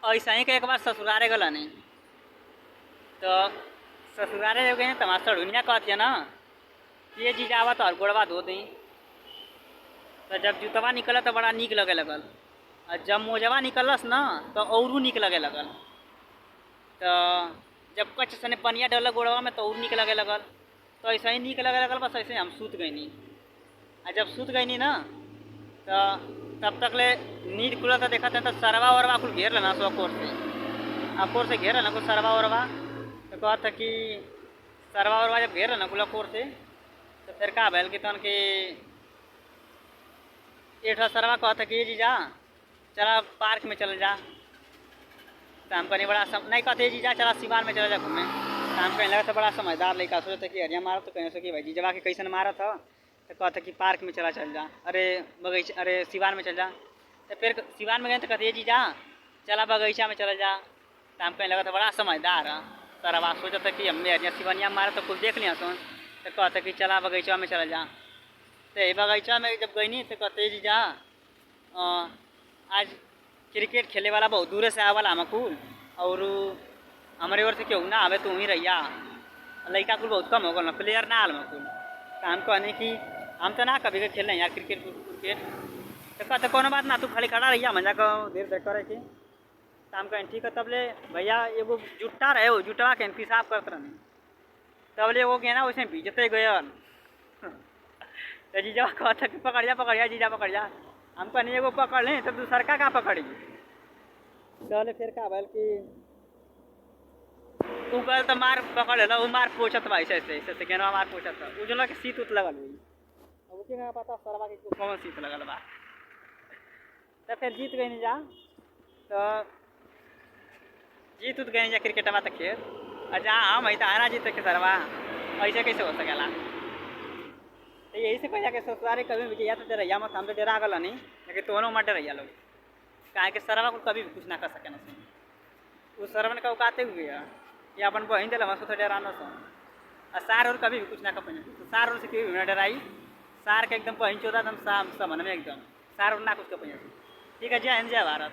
ऐसा ही के एक बार ससुरारे गला नहीं तो ससुरारे जब गए तो हमारा सड़ुनिया कहती है ना कि ये चीज़ आवा तो और गोड़वा धो दी। तो जब जूतवा निकला तो बड़ा नीक लगे लगल और जब मोजवा निकलस ना तो औरू नीक लगे लगल। तो जब कच सने पनिया डल गोड़वा में तो और नीक लगे लगल। तो ऐसा ही नीक लगे लगल बस ऐसे हम सूत गई नहीं। और जब सूत गई नहीं ना तो तब तक ले नींद खुला तो देखा था तो सरवा वरवा कुल घेर लेना सो कोर से कोर से घेर लेना कुछ सरवा वरवा। तो कहा था कि सरवा वरवा जब घेर लेना कुला कोर से तो फिर का भैल कि तन कि एक सरवा कहा था कि ये जी जा चला पार्क में चल जा। तो हम कहीं बड़ा नहीं कहते जी जा चला सिवान में चला जा घूमे। तो हम कहीं लगा था बड़ा समझदार लड़का सोचा था कि हरिया मारा तो कहीं कि भाई जी जवा के कैसन मारा था। तो कहता कि पार्क में चला चल जा अरे बगीचा अरे सिवान में चल जा। तो फिर सिवान में गए तो कहते ये जी जा चला बगीचा में चला जा। तो हम कहीं लगा था बड़ा समझदार है। सर आवाज़ सोचा था कि हमने हरिया सिवानिया मारा तो कुछ देख लिया सुन। तो कहता कि चला बगीचा में चला जा। तो ये बगीचा में जब गई नहीं तो कहते जी जा आज क्रिकेट खेले वाला बहुत दूर से आवे वाला हमकुल और हमारे ओर से क्यों ना आवे तू ही रहिया। लड़का कुल बहुत कम हो गल ना प्लेयर ना आल कुल। तो हम कहने कि हम तो ना कभी खेल रहे यार क्रिकेट क्रिकेट। तो कहते कोनो बात ना तू खाली खड़ा रहिया मजा को देर देख करे के। तो हम कहें ठीक है तब ले भैया एगो जुट्टा रहे वो जुटवा के पेशाब करत रहे तब ले वो गया ना उसमें भीजते गयल। तो जीजा कहता कि पकड़ जा जीजा पकड़ जा। हम कहनी एगो पकड़ लें तो दूसर का पकड़ी। चले फिर का भल कि उ गल तो मार पकड़ लेला उ मार पोछत बा ऐसे ऐसे ऐसे केनवा मार पोछत बा उजला के सीत उत लगल हुई। अब उके ना पता सरवा के कौन सीत लगल बा। तो फिर जीत गई नहीं जा। तो जीत उत गई नहीं जा क्रिकेटवा तक खेल और जहाँ हम है तो आना जीत के सरवा ऐसे कैसे हो सकेला। तो यही से कह के ससुरारे कभी भी या तो डरैया मत हम तो डरा गल नहीं लेकिन तोहनों मत डरैया लोग काहे के सरवा को कभी भी कुछ ना कर सके ना सुन। उस सरवन का उकाते हुए है या अपन बहन दिल हम तो डराना सुन और सार और कभी भी कुछ ना कर पाए तो सार और से कभी भी ना डराई। सार के एकदम बहन चौदह एकदम समन में एकदम सार और ना कुछ कर पाए। ठीक है जय हिंद जय भारत।